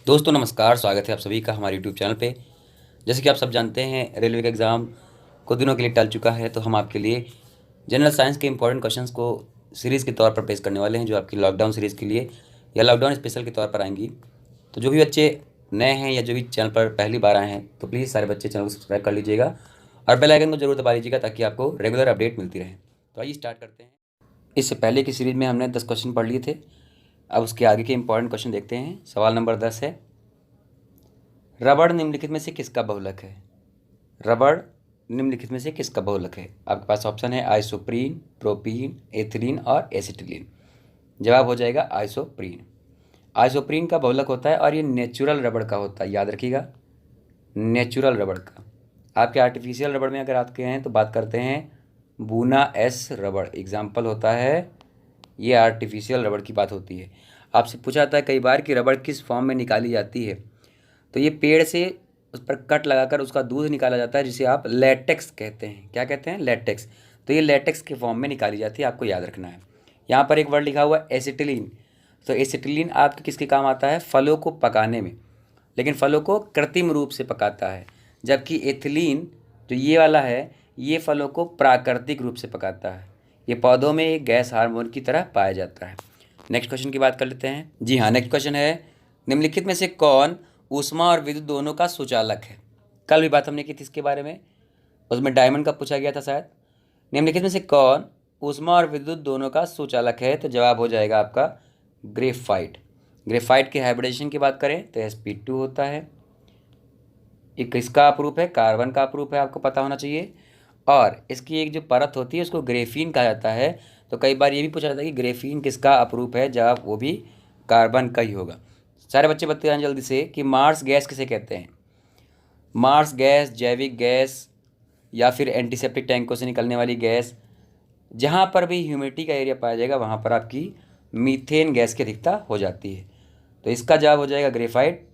दोस्तों नमस्कार, स्वागत है आप सभी का हमारे यूट्यूब चैनल पे। जैसे कि आप सब जानते हैं, रेलवे का एग्ज़ाम कुछ दिनों के लिए टल चुका है, तो हम आपके लिए जनरल साइंस के इंपॉर्टेंट क्वेश्चंस को सीरीज़ के तौर पर पेश करने वाले हैं, जो आपकी लॉकडाउन सीरीज़ के लिए या लॉकडाउन स्पेशल के तौर पर आएंगी। तो जो भी बच्चे नए हैं या जो भी चैनल पर पहली बार आए हैं, तो प्लीज़ सारे बच्चे चैनल को सब्सक्राइब कर लीजिएगा और बेल आइकन को जरूर दबा लीजिएगा ताकि आपको रेगुलर अपडेट मिलती रहे। तो आइए स्टार्ट करते हैं। इससे पहले की सीरीज़ में हमने 10 क्वेश्चन पढ़ लिए थे। अब उसके आगे के इंपॉर्टेंट क्वेश्चन देखते हैं। सवाल नंबर 10 है, रबड़ निम्नलिखित में से किसका बहुलक है? रबड़ निम्नलिखित में से किसका बहुलक है? आपके पास ऑप्शन है आइसोप्रीन, प्रोपीन, एथिलीन और एसिटिलीन। जवाब हो जाएगा आइसोप्रीन। आइसोप्रीन का बहुलक होता है और ये नेचुरल रबड़ का होता है, याद रखिएगा, नेचुरल रबड़ का। आपके आर्टिफिशियल रबड़ में अगर आते हैं तो बात करते हैं बूना एस रबड़, एग्जाम्पल होता है, ये आर्टिफिशियल रबड़ की बात होती है। आपसे पूछा जाता है कई बार कि रबड़ किस फॉर्म में निकाली जाती है, तो ये पेड़ से उस पर कट लगाकर उसका दूध निकाला जाता है, जिसे आप लेटेक्स कहते हैं। क्या कहते हैं? लेटेक्स। तो ये लेटेक्स के फॉर्म में निकाली जाती है, आपको याद रखना है। यहाँ पर एक वर्ड लिखा हुआ है एसिटिलीन। तो एसिटिलीन आपके किसके काम आता है? फलों को पकाने में, लेकिन फलों को कृत्रिम रूप से पकाता है। जबकि एथिलीन जो ये वाला है, ये फलों को प्राकृतिक रूप से पकाता है। ये पौधों में एक गैस हार्मोन की तरह पाया जाता है। नेक्स्ट क्वेश्चन की बात कर लेते हैं। जी हाँ, नेक्स्ट क्वेश्चन है, निम्नलिखित में से कौन ऊष्मा और विद्युत दोनों का सुचालक है? कल भी बात हमने की थी इसके बारे में, उसमें डायमंड का पूछा गया था शायद। निम्नलिखित में से कौन ऊष्मा और विद्युत दोनों का सुचालक है? तो जवाब हो जाएगा आपका ग्रेफाइट। ग्रेफाइट के हाइब्रिडेशन की बात करें तो sp2 होता है। एक किसका अपरूप है? कार्बन का अपरूप है, आपको पता होना चाहिए। और इसकी एक जो परत होती है उसको ग्रेफीन कहा जाता है। तो कई बार ये भी पूछा जाता है कि ग्रेफीन किसका अपरूप है? जवाब वो भी कार्बन का ही होगा। सारे बच्चे बताएं जल्दी से कि मार्स गैस किसे कहते हैं? मार्स गैस, जैविक गैस या फिर एंटीसेप्टिक टैंकों से निकलने वाली गैस, जहाँ पर भी ह्यूमिडिटी का एरिया पाया जाएगा वहाँ पर आपकी मीथेन गैस की अधिकता हो जाती है। तो इसका जवाब हो जाएगा ग्रेफाइट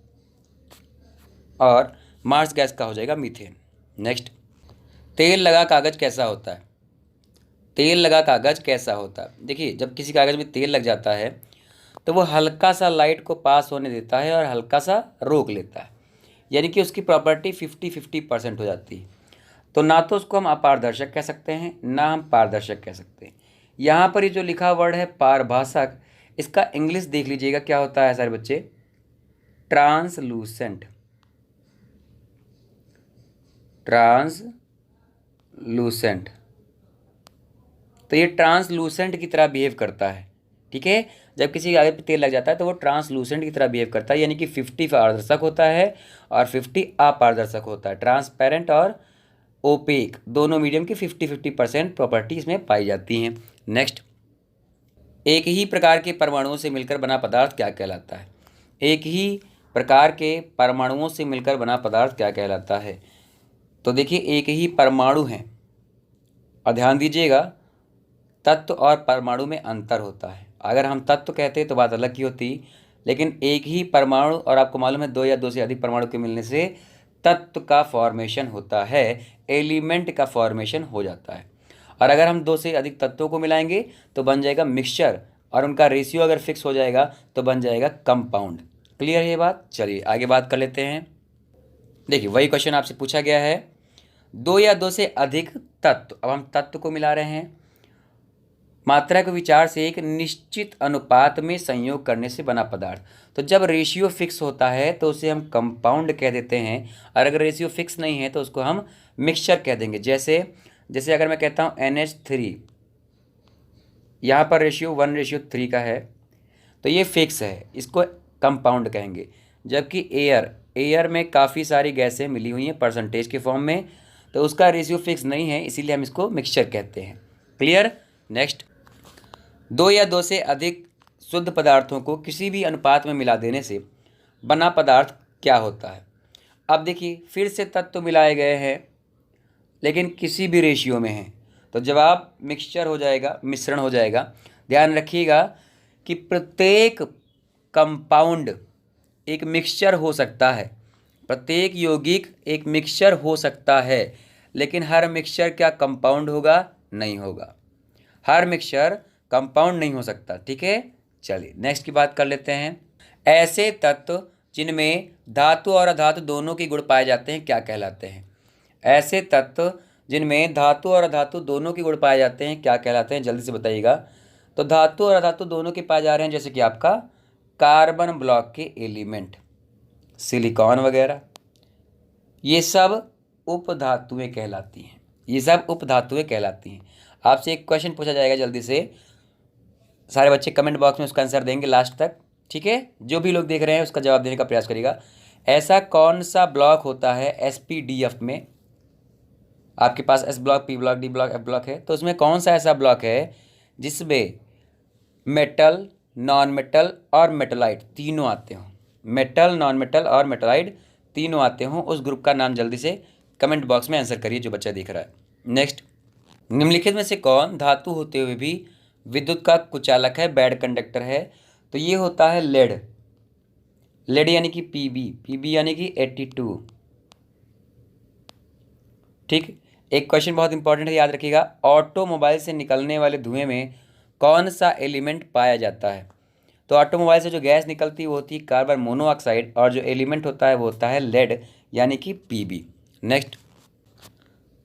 और मार्स गैस का हो जाएगा मीथेन। नेक्स्ट, तेल लगा कागज़ कैसा होता है? तेल लगा कागज़ कैसा होता है? देखिए, जब किसी कागज़ में तेल लग जाता है तो वो हल्का सा लाइट को पास होने देता है और हल्का सा रोक लेता है, यानी कि उसकी प्रॉपर्टी 50-50% हो जाती है। तो ना तो उसको हम अपारदर्शक कह सकते हैं, ना हम पारदर्शक कह सकते हैं। यहाँ पर ये जो लिखा वर्ड है पारभाषक, इसका इंग्लिश देख लीजिएगा क्या होता है सारे बच्चे? ट्रांसलूसेंट। ट्रांसलूसेंट। तो ये ट्रांसलूसेंट की तरह बिहेव करता है, ठीक है। जब किसी कागज पे तेल लग जाता है तो वो ट्रांसलूसेंट की तरह बिहेव करता है, यानी कि 50 पारदर्शक होता है और 50 अपारदर्शक होता है। ट्रांसपेरेंट और ओपेक दोनों मीडियम की 50-50% प्रॉपर्टी इसमें पाई जाती हैं। नेक्स्ट, एक ही प्रकार के परमाणुओं से मिलकर बना पदार्थ क्या कहलाता है? एक ही प्रकार के परमाणुओं से मिलकर बना पदार्थ क्या कहलाता है? तो देखिए, एक ही परमाणु है और ध्यान दीजिएगा, तत्व और परमाणु में अंतर होता है। अगर हम तत्व कहते तो बात अलग की होती, लेकिन एक ही परमाणु और आपको मालूम है दो या दो से अधिक परमाणु के मिलने से तत्व का फॉर्मेशन होता है, एलिमेंट का फॉर्मेशन हो जाता है। और अगर हम दो से अधिक तत्वों को मिलाएंगे तो बन जाएगा मिक्सचर, और उनका रेशियो अगर फिक्स हो जाएगा तो बन जाएगा कंपाउंड। क्लियर है ये बात? चलिए आगे बात कर लेते हैं। देखिए, वही क्वेश्चन आपसे पूछा गया है, दो या दो से अधिक तत्व, अब हम तत्व को मिला रहे हैं, मात्रा के विचार से एक निश्चित अनुपात में संयोग करने से बना पदार्थ। तो जब रेशियो फिक्स होता है तो उसे हम कंपाउंड कह देते हैं, और अगर रेशियो फिक्स नहीं है तो उसको हम मिक्सचर कह देंगे। जैसे जैसे अगर मैं कहता हूँ NH3, यहाँ पर रेशियो 1:3 का है, तो ये फिक्स है, इसको कंपाउंड कहेंगे। जबकि एयर में काफ़ी सारी गैसें मिली हुई हैं परसेंटेज के फॉर्म में, तो उसका रेशियो फिक्स नहीं है, इसीलिए हम इसको मिक्सचर कहते हैं। क्लियर? नेक्स्ट, दो या दो से अधिक शुद्ध पदार्थों को किसी भी अनुपात में मिला देने से बना पदार्थ क्या होता है? अब देखिए, फिर से तत्व मिलाए गए हैं लेकिन किसी भी रेशियो में हैं, तो जवाब मिक्सचर हो जाएगा, मिश्रण हो जाएगा। ध्यान रखिएगा कि प्रत्येक कंपाउंड एक मिक्सचर हो सकता है, प्रत्येक यौगिक एक मिक्सचर हो सकता है, लेकिन हर मिक्सचर क्या कंपाउंड होगा? नहीं होगा। हर मिक्सचर कंपाउंड नहीं हो सकता, ठीक है। चलिए नेक्स्ट की बात कर लेते हैं। ऐसे तत्व जिनमें धातु और अधातु दोनों के गुण पाए जाते हैं क्या कहलाते हैं? ऐसे तत्व जिनमें धातु और अधातु दोनों के गुण पाए जाते हैं क्या कहलाते हैं? जल्दी से बताइएगा। तो धातु और अधातु दोनों के पाए जा रहे हैं, जैसे कि आपका कार्बन ब्लॉक के एलिमेंट, सिलिकॉन वगैरह, ये सब उपधातुएं कहलाती हैं। ये सब उपधातुएं कहलाती हैं। आपसे एक क्वेश्चन पूछा जाएगा, जल्दी से सारे बच्चे कमेंट बॉक्स में उसका आंसर देंगे लास्ट तक, ठीक है? जो भी लोग देख रहे हैं उसका जवाब देने का प्रयास करिएगा। ऐसा कौन सा ब्लॉक होता है एसपीडीएफ में? आपके पास S block, P block, D block, F block है, तो उसमें कौन सा ऐसा ब्लॉक है जिसमें मेटल, नॉन मेटल और मेटलाइट तीनों आते हों? मेटल, नॉन मेटल और मेटलाइट तीनों आते हों, उस ग्रुप का नाम जल्दी से कमेंट बॉक्स में आंसर करिए जो बच्चा देख रहा है। नेक्स्ट, निम्नलिखित में से कौन धातु होते हुए भी विद्युत का कुचालक है, बैड कंडक्टर है? तो ये होता है लेड। लेड यानी कि पीबी यानी कि 82। ठीक, एक क्वेश्चन बहुत इंपॉर्टेंट है, याद रखिएगा। ऑटोमोबाइल से निकलने वाले धुएं में कौन सा एलिमेंट पाया जाता है? तो ऑटोमोबाइल से जो गैस निकलती है वो होती है कार्बन मोनोऑक्साइड, और जो एलिमेंट होता है वो होता है लेड यानी कि पीबी। नेक्स्ट,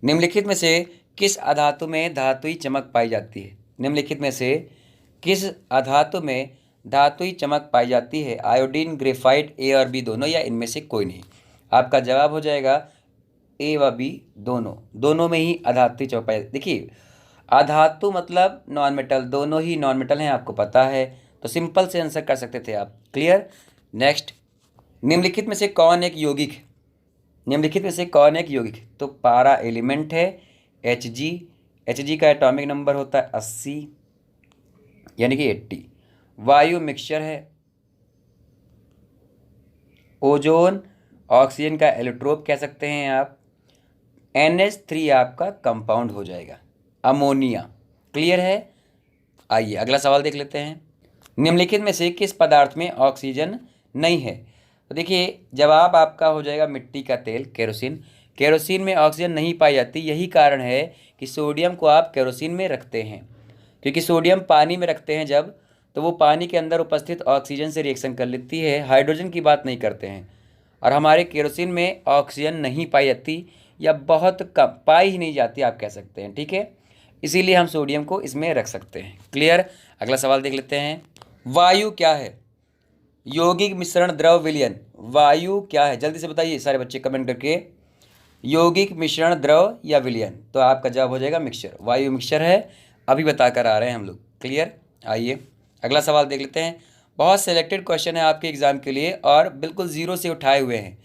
निम्नलिखित में से किस अधातु में धातुई चमक पाई जाती है? निम्नलिखित में से किस अधातु में धातुई चमक पाई जाती है? आयोडीन, ग्रेफाइट, ए और बी दोनों, या इनमें से कोई नहीं? आपका जवाब हो जाएगा ए व बी दोनों में ही अधातुई चमक पाई। देखिए, अधातु मतलब नॉन मेटल, दोनों ही नॉन मेटल हैं, आपको पता है, तो सिंपल से आंसर कर सकते थे आप। क्लियर? नेक्स्ट, निम्नलिखित में से कौन एक यौगिक? निम्नलिखित में से कौन एक यौगिक? तो पारा एलिमेंट है, Hg का एटॉमिक नंबर होता है 80 यानी कि 80। वायु मिक्सचर है, ओजोन ऑक्सीजन का एलोट्रोप कह सकते हैं आप, NH3 आपका कंपाउंड हो जाएगा, अमोनिया। क्लियर है? आइए अगला सवाल देख लेते हैं। निम्नलिखित में से किस पदार्थ में ऑक्सीजन नहीं है? तो देखिए, जवाब आपका हो जाएगा मिट्टी का तेल, केरोसिन। केरोसिन में ऑक्सीजन नहीं पाई जाती, यही कारण है कि सोडियम को आप केरोसिन में रखते हैं, क्योंकि सोडियम पानी में रखते हैं जब, तो वो पानी के अंदर उपस्थित ऑक्सीजन से रिएक्शन कर लेती है, हाइड्रोजन की बात नहीं करते हैं। और हमारे केरोसिन में ऑक्सीजन नहीं पाई जाती, या बहुत कम पाई ही नहीं जाती आप कह सकते हैं, ठीक है? इसीलिए हम सोडियम को इसमें रख सकते हैं। क्लियर? अगला सवाल देख लेते हैं। वायु क्या है? यौगिक, मिश्रण, द्रव, विलयन। वायु क्या है? जल्दी से बताइए सारे बच्चे कमेंट करके। यौगिक, मिश्रण, द्रव या विलयन? तो आपका जवाब हो जाएगा मिक्सचर। वायु मिक्सचर है, अभी बताकर आ रहे हैं हम लोग। क्लियर? आइए अगला सवाल देख लेते हैं। बहुत सेलेक्टेड क्वेश्चन है आपके एग्जाम के लिए, और बिल्कुल जीरो से उठाए हुए हैं।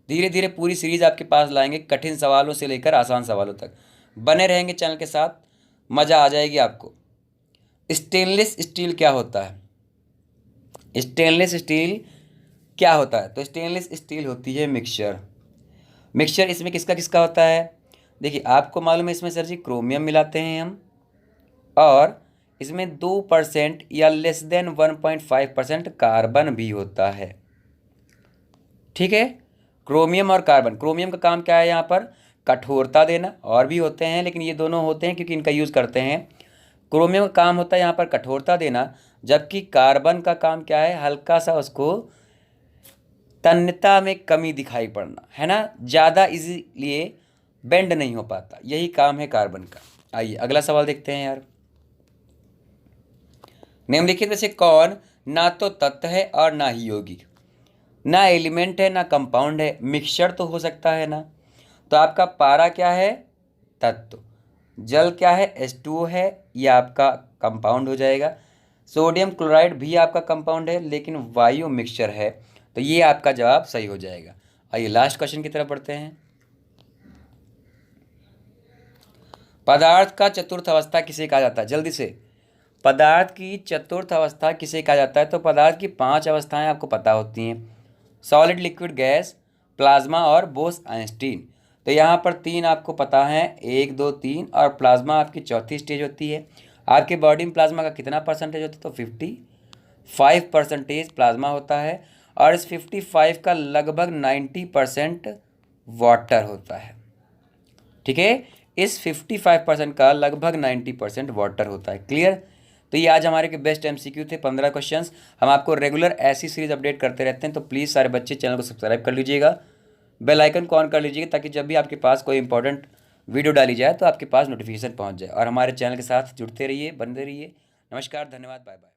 धीरे धीरे पूरी सीरीज आपके पास लाएंगे, कठिन सवालों से लेकर आसान सवालों तक। बने रहेंगे चैनल के साथ, मज़ा आ जाएगी आपको। स्टेनलेस स्टील क्या होता है? स्टेनलेस स्टील क्या होता है? तो स्टेनलेस स्टील होती है मिक्सचर। मिक्सचर इसमें किसका किसका होता है? देखिए, आपको मालूम है इसमें सर जी क्रोमियम मिलाते हैं हम, और इसमें 2% या लेस देन 1.5% कार्बन भी होता है। ठीक है, क्रोमियम और कार्बन। क्रोमियम का काम क्या है यहाँ पर? कठोरता देना, और भी होते हैं लेकिन ये दोनों होते हैं क्योंकि इनका यूज़ करते हैं। क्रोमियम का काम होता है यहाँ पर कठोरता देना, जबकि कार्बन का काम क्या है? हल्का सा उसको तन्यता में कमी दिखाई पड़ना, है ना, ज़्यादा इजीलिए बेंड नहीं हो पाता, यही काम है कार्बन का। आइए अगला सवाल देखते हैं यार। निम्नलिखित में से कौन ना तो तत्व है और ना ही यौगिक? ना एलिमेंट है ना कंपाउंड है, मिक्सचर तो हो सकता है ना। तो आपका पारा क्या है? तत्व। जल क्या है? H2O है, यह आपका कंपाउंड हो जाएगा। सोडियम क्लोराइड भी आपका कंपाउंड है, लेकिन वायु मिक्सचर है, तो ये आपका जवाब सही हो जाएगा। आइए लास्ट क्वेश्चन की तरफ बढ़ते हैं। पदार्थ का चतुर्थ अवस्था किसे कहा जाता है? जल्दी से, पदार्थ की चतुर्थ अवस्था किसे कहा जाता है? तो पदार्थ की 5 अवस्थाएं आपको पता होती हैं, सॉलिड, लिक्विड, गैस, प्लाज्मा और बोस आइंस्टीन। तो यहाँ पर 3 आपको पता है, 1, 2, 3, और प्लाज्मा आपकी चौथी स्टेज होती है। आपके बॉडी में प्लाज्मा का कितना परसेंटेज होता है? तो 55% प्लाज्मा होता है, और इस 55 का लगभग 90% वाटर होता है। ठीक है, इस 55% का लगभग 90% वाटर होता है। क्लियर? तो ये आज हमारे के बेस्ट एमसीक्यू थे 15 क्वेश्चंस। हम आपको रेगुलर ऐसी सीरीज अपडेट करते रहते हैं, तो प्लीज़ सारे बच्चे चैनल को सब्सक्राइब कर लीजिएगा, बेल आइकन को ऑन कर लीजिएगा, ताकि जब भी आपके पास कोई इंपॉर्टेंट वीडियो डाली जाए तो आपके पास नोटिफिकेशन पहुंच जाए। और हमारे चैनल के साथ जुड़ते रहिए, बनते रहिए। नमस्कार, धन्यवाद, बाय बाय।